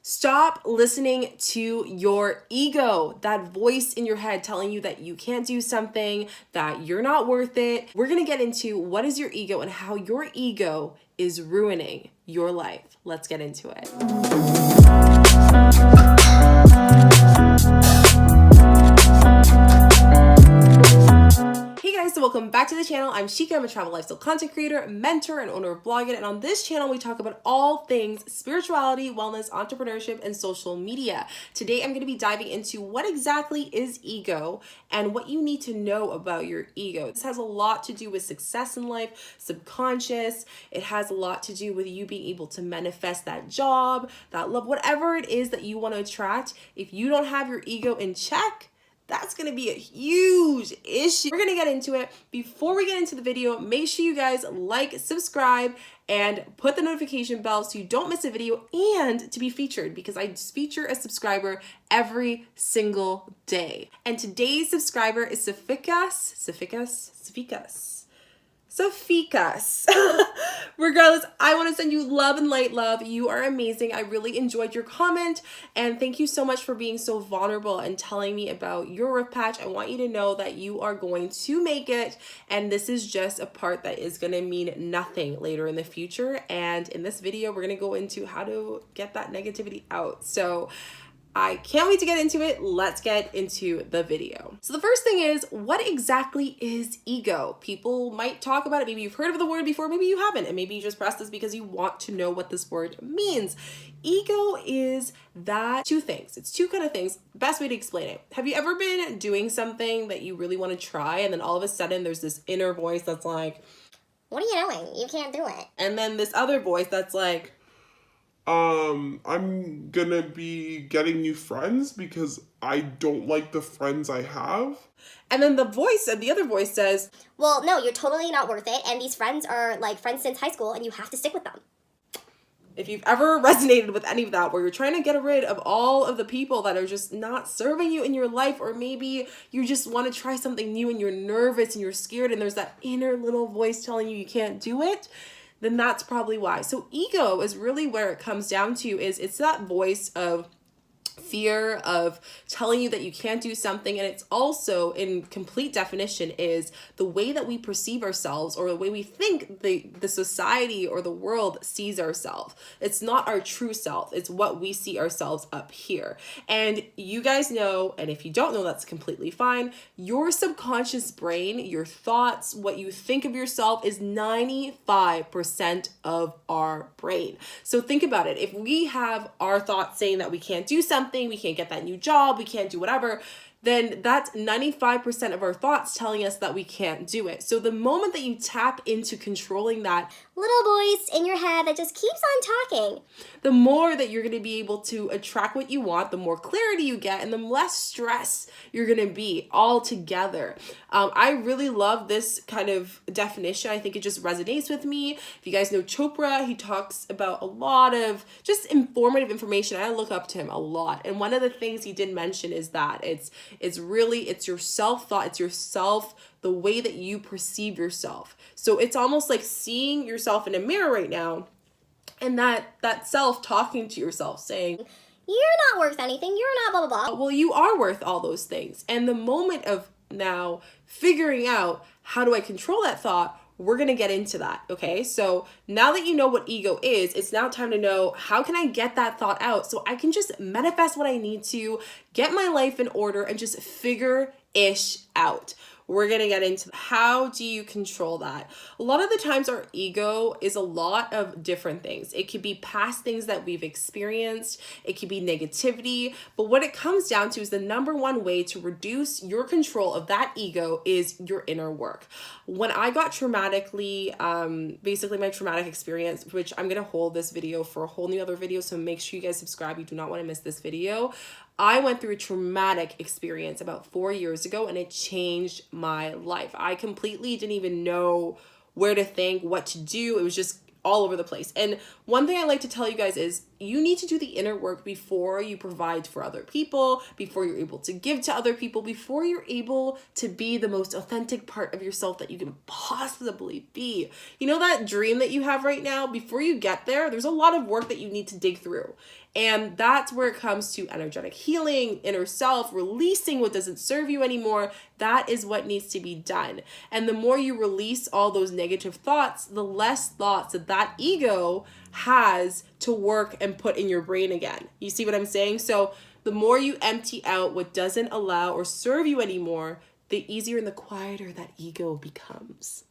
Stop listening to your ego, that voice in your head telling you that you can't do something, that you're not worth it. We're gonna get into what is your ego and how your ego is ruining your life. Let's get into it. Hey guys, so welcome back to the channel. I'm Chica. I'm a travel lifestyle content creator, mentor, and owner of Blog It. And on this channel, we talk about all things spirituality, wellness, entrepreneurship, and social media. Today, I'm going to be diving into what exactly is ego and what you need to know about your ego. This has a lot to do with success in life, subconscious. It has a lot to do with you being able to manifest that job, that love, whatever it is that you want to attract. If you don't have your ego in check, that's going to be a huge issue. We're going to get into it. Before we get into the video, make sure you guys like, subscribe, and put the notification bell so you don't miss a video and to be featured, because I feature a subscriber every single day. And today's subscriber is Safikas. Regardless, I want to send you love and light love. You are amazing. I really enjoyed your comment, and thank you so much for being so vulnerable and telling me about your rough patch. I want you to know that you are going to make it, and this is just a part that is going to mean nothing later in the future. And in this video, we're going to go into how to get that negativity out. So I can't wait to get into it. Let's get into the video. So the first thing is, what exactly is ego? People might talk about it. Maybe you've heard of the word before, maybe you haven't, and maybe you just pressed this because you want to know what this word means. Ego is that two things. It's two kind of things. Best way to explain it. Have you ever been doing something that you really want to try, and then all of a sudden there's this inner voice that's like, what are you doing? You can't do it. And then this other voice that's like, I'm gonna be getting new friends because I don't like the friends I have. And then the other voice says, well, no, you're totally not worth it, and these friends are like friends since high school, and you have to stick with them. If you've ever resonated with any of that, where you're trying to get rid of all of the people that are just not serving you in your life, or maybe you just want to try something new and you're nervous and you're scared and there's that inner little voice telling you can't do it, then that's probably why. So ego is really where it comes down to, is it's that voice of fear, of telling you that you can't do something. And it's also, in complete definition, is the way that we perceive ourselves, or the way we think the society or the world sees ourselves. It's not our true self. It's what we see ourselves up here. And you guys know, and if you don't know, that's completely fine. Your subconscious brain, your thoughts, what you think of yourself is 95% of our brain. So think about it. If we have our thoughts saying that we can't do something, we can't get that new job, we can't do whatever, then that's 95% of our thoughts telling us that we can't do it. So the moment that you tap into controlling that little voice in your head that just keeps on talking, the more that you're going to be able to attract what you want, the more clarity you get, and the less stress you're going to be altogether. I really love this kind of definition. I think it just resonates with me. If you guys know Chopra, he talks about a lot of just informative information. I look up to him a lot. And one of the things he did mention is that it's your self-thought, it's yourself, the way that you perceive yourself. So it's almost like seeing yourself in a mirror right now, and that self talking to yourself saying, you're not worth anything, you're not blah, blah, blah. Well, you are worth all those things. And the moment of now figuring out, how do I control that thought? We're going to get into that. Okay. So now that you know what ego is, it's now time to know, how can I get that thought out so I can just manifest what I need to, get my life in order, and just figure ish out. We're going to get into how do you control that. A lot of the times our ego is a lot of different things. It could be past things that we've experienced. It could be negativity. But what it comes down to is the number one way to reduce your control of that ego is your inner work. When I got traumatically, basically my traumatic experience, which I'm going to hold this video for a whole new other video, so make sure you guys subscribe. You do not want to miss this video. I went through a traumatic experience about 4 years ago, and it changed my life. I completely didn't even know where to think, what to do. It was just all over the place. And one thing I like to tell you guys is, you need to do the inner work before you provide for other people, before you're able to give to other people, before you're able to be the most authentic part of yourself that you can possibly be. You know that dream that you have right now? Before you get there, there's a lot of work that you need to dig through. And that's where it comes to energetic healing, inner self, releasing what doesn't serve you anymore. That is what needs to be done. And the more you release all those negative thoughts, the less thoughts that ego has to work and put in your brain again. You see what I'm saying? So the more you empty out what doesn't allow or serve you anymore, the easier and the quieter that ego becomes.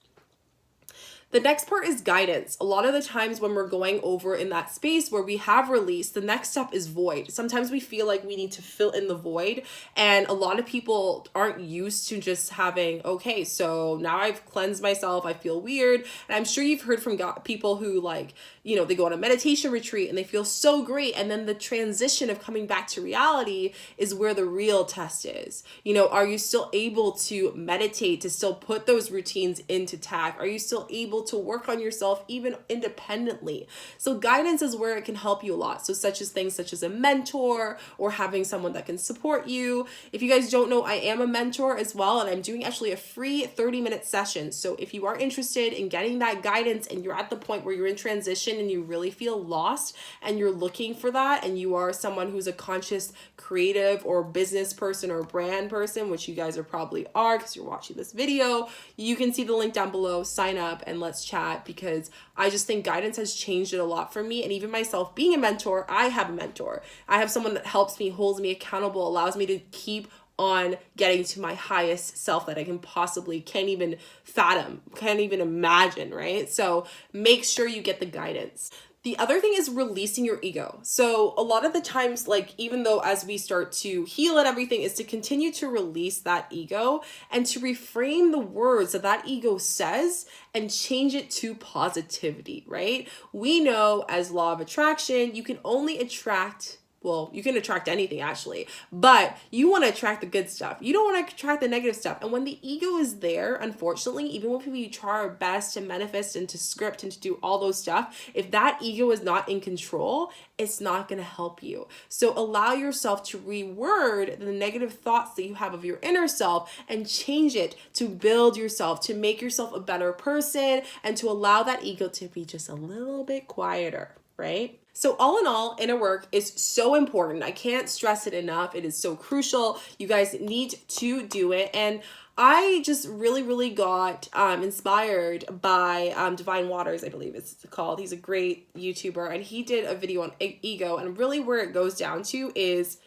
The next part is guidance. A lot of the times when we're going over in that space where we have released, the next step is void. Sometimes we feel like we need to fill in the void, and a lot of people aren't used to just having, okay, so now I've cleansed myself, I feel weird. And I'm sure you've heard from people who like, you know, they go on a meditation retreat and they feel so great, and then the transition of coming back to reality is where the real test is. You know, are you still able to meditate, to still put those routines into tact? Are you still able to work on yourself even independently? So guidance is where it can help you a lot. So things such as a mentor or having someone that can support you. If you guys don't know, I am a mentor as well, and I'm doing actually a free 30-minute session. So if you are interested in getting that guidance and you're at the point where you're in transition and you really feel lost and you're looking for that, and you are someone who's a conscious creative or business person or brand person, which you guys are probably are because you're watching this video, you can see the link down below, sign up and let's chat, because I just think guidance has changed it a lot for me. And even myself being a mentor, I have a mentor. I have someone that helps me, holds me accountable, allows me to keep on getting to my highest self that I can possibly, can't even fathom, can't even imagine, right? So make sure you get the guidance. The other thing is releasing your ego. So a lot of the times, like, even though as we start to heal and everything, is to continue to release that ego and to reframe the words that that ego says and change it to positivity, right? We know as law of attraction, you can only attract, well, you can attract anything actually, but you want to attract the good stuff. You don't want to attract the negative stuff. And when the ego is there, unfortunately, even when we try our best to manifest and to script and to do all those stuff, if that ego is not in control, it's not going to help you. So allow yourself to reword the negative thoughts that you have of your inner self and change it to build yourself, to make yourself a better person, and to allow that ego to be just a little bit quieter, right? So all in all, inner work is so important. I can't stress it enough. It is so crucial. You guys need to do it. And I just really got inspired by Divine Waters, I believe it's called. He's a great YouTuber, and he did a video on ego. And really where it goes down to is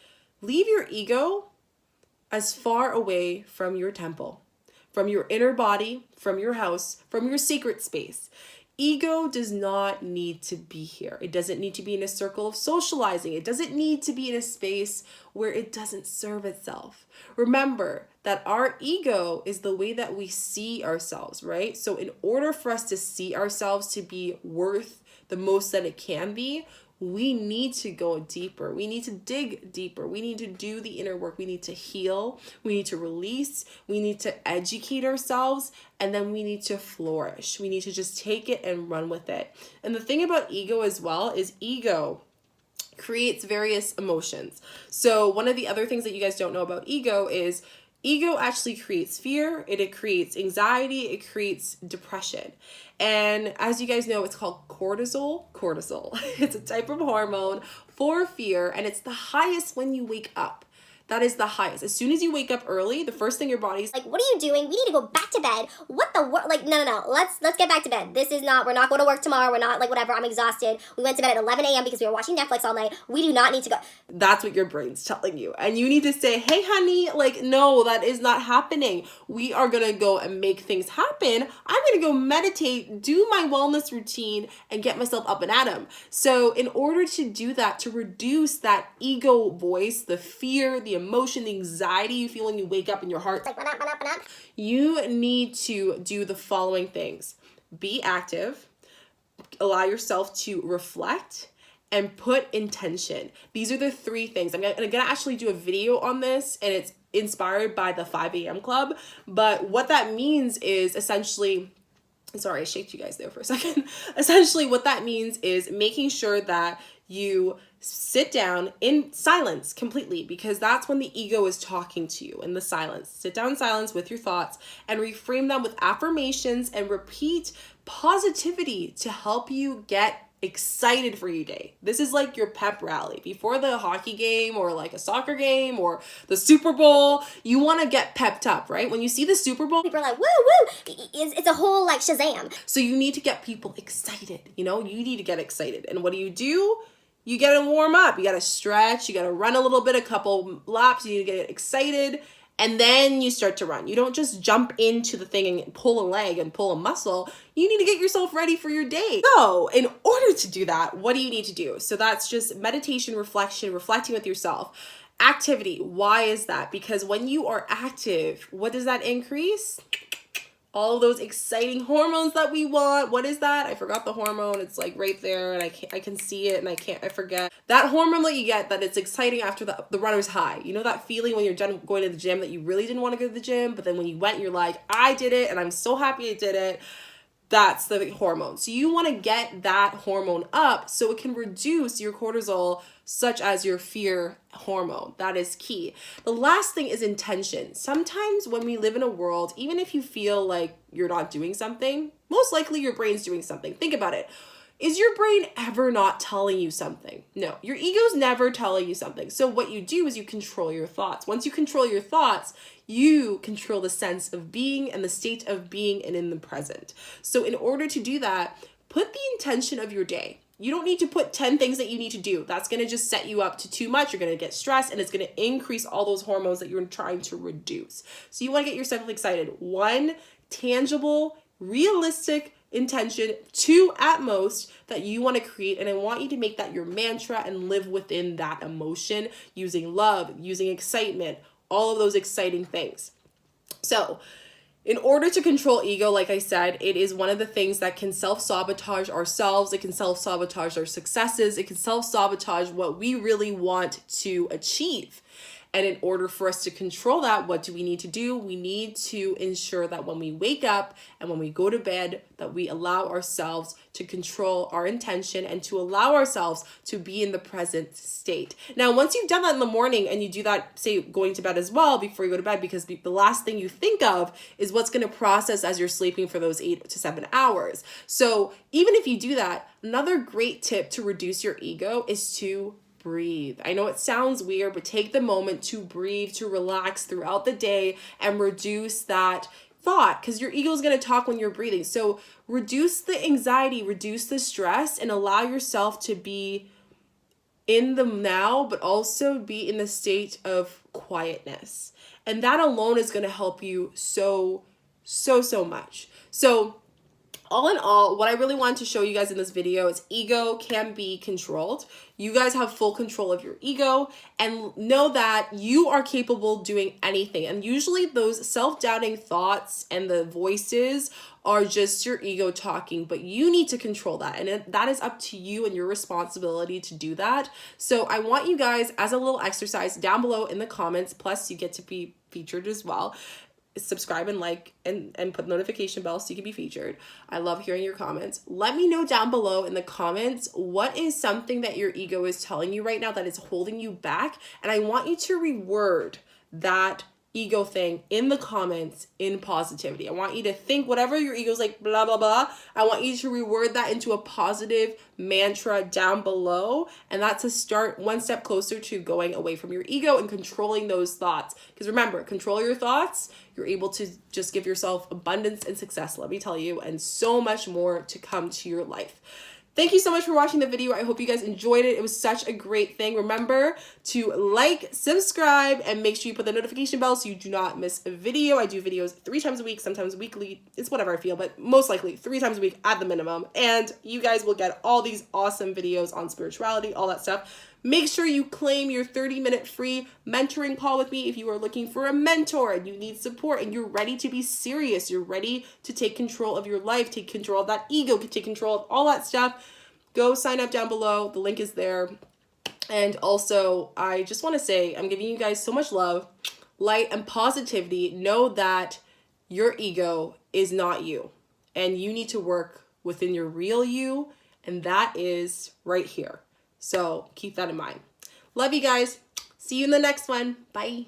leave your ego as far away from your temple, from your inner body, from your house, from your secret space. Ego does not need to be here. It doesn't need to be in a circle of socializing. It doesn't need to be in a space where it doesn't serve itself. Remember that our ego is the way that we see ourselves, right? So in order for us to see ourselves to be worth the most that it can be, we need to go deeper. We need to dig deeper. We need to do the inner work. We need to heal. We need to release. We need to educate ourselves. And then we need to flourish. We need to just take it and run with it. And the thing about ego as well is ego creates various emotions. So one of the other things that you guys don't know about ego is ego actually creates fear, it creates anxiety, it creates depression. And as you guys know, it's called cortisol. It's a type of hormone for fear, and it's the highest when you wake up. That is the highest. As soon as you wake up early, the first thing your body's like, what are you doing? We need to go back to bed. What the world? Like, no. Let's get back to bed. This is not, we're not going to work tomorrow. We're not, like, whatever. I'm exhausted. We went to bed at 11 a.m. because we were watching Netflix all night. We do not need to go. That's what your brain's telling you. And you need to say, hey, honey, like, no, that is not happening. We are going to go and make things happen. I'm going to go meditate, do my wellness routine, and get myself up and at 'em. So in order to do that, to reduce that ego voice, the fear, the emotion, the anxiety you feel when you wake up in your heart, Like, what up? you need to do the following things. Be active, allow yourself to reflect, and put intention. These are the three things. I'm gonna actually do a video on this, and it's inspired by the 5 a.m. club. But what that means is essentially Sorry, I shaked you guys there for a second. Essentially, what that means is making sure that you sit down in silence completely, because that's when the ego is talking to you, in the silence. Sit down in silence with your thoughts and reframe them with affirmations and repeat positivity to help you get excited for your day. This is like your pep rally before the hockey game or like a soccer game or the Super Bowl. You want to get pepped up, right? When you see the Super Bowl, People are like, woo, woo. It's a whole like Shazam. so you need to get people excited. You need to get excited. And what do? You got to warm up. You got to stretch. You got to run a little bit, a couple laps. You need to get excited. And then you start to run. You don't just jump into the thing and pull a leg and pull a muscle. You need to get yourself ready for your day. So in order to do that, what do you need to do? So that's just meditation, reflection, reflecting with yourself. Activity. Why is that? Because when you are active, what does that increase? All those exciting hormones that we want. What is that? I forgot the hormone. It's like right there, and I can see it, and I forget. That hormone that you get, that it's exciting after the runner's high. You know that feeling when you're done going to the gym that you really didn't want to go to the gym, but then when you went, you're like, I did it, and I'm so happy I did it. That's the hormone. So you want to get that hormone up so it can reduce your cortisol, such as your fear hormone. That is key. The last thing is intention. Sometimes when we live in a world, even if you feel like you're not doing something, most likely your brain's doing something. Think about it. Is your brain ever not telling you something? No, your ego's never telling you something. So what you do is you control your thoughts. Once you control your thoughts, you control the sense of being and the state of being and in the present. So in order to do that, put the intention of your day. You don't need to put 10 things that you need to do. That's going to just set you up to too much. You're going to get stressed, and it's going to increase all those hormones that you're trying to reduce. So you want to get yourself excited. 1, tangible, realistic intention, 2 at most, that you want to create. And I want you to make that your mantra and live within that emotion, using love, using excitement, all of those exciting things. So in order to control ego, like I said, it is one of the things that can self-sabotage ourselves. It can self-sabotage our successes. It can self-sabotage what we really want to achieve. And in order for us to control that, what do we need to do? We need to ensure that when we wake up and when we go to bed, that we allow ourselves to control our intention and to allow ourselves to be in the present state. Now, once you've done that in the morning and you do that, say, going to bed as well before you go to bed, because the last thing you think of is what's going to process as you're sleeping for those 8 to 7 hours. So even if you do that, another great tip to reduce your ego is to breathe. I know it sounds weird, but take the moment to breathe, to relax throughout the day and reduce that thought, because your ego is going to talk when you're breathing. So reduce the anxiety, reduce the stress, and allow yourself to be in the now, but also be in the state of quietness. And that alone is going to help you so much. So all in all, what I really wanted to show you guys in this video is ego can be controlled. You guys have full control of your ego, and know that you are capable of doing anything. And usually those self-doubting thoughts and the voices are just your ego talking, but you need to control that. And that is up to you and your responsibility to do that. So I want you guys, as a little exercise down below in the comments, plus you get to be featured as well, subscribe and like and put notification bell so you can be featured. I love hearing your comments. Let me know down below in the comments what is something that your ego is telling you right now that is holding you back, and I want you to reword that ego thing in the comments in positivity. I want you to think whatever your ego's like, blah, blah, blah. I want you to reword that into a positive mantra down below. And that's a start one step closer to going away from your ego and controlling those thoughts. Because remember, control your thoughts. You're able to just give yourself abundance and success, let me tell you, and so much more to come to your life. Thank you so much for watching the video. I hope you guys enjoyed it. It was such a great thing. Remember to like, subscribe, and make sure you put the notification bell so you do not miss a video. I do videos 3 times a week, sometimes weekly. It's whatever I feel, but most likely 3 times a week at the minimum. And you guys will get all these awesome videos on spirituality, all that stuff. Make sure you claim your 30-minute free mentoring call with me if you are looking for a mentor and you need support and you're ready to be serious. You're ready to take control of your life, take control of that ego, take control of all that stuff. Go sign up down below. The link is there. And also, I just want to say I'm giving you guys so much love, light, and positivity. Know that your ego is not you. and you need to work within your real you, and that is right here. So keep that in mind. Love you guys. See you in the next one. Bye.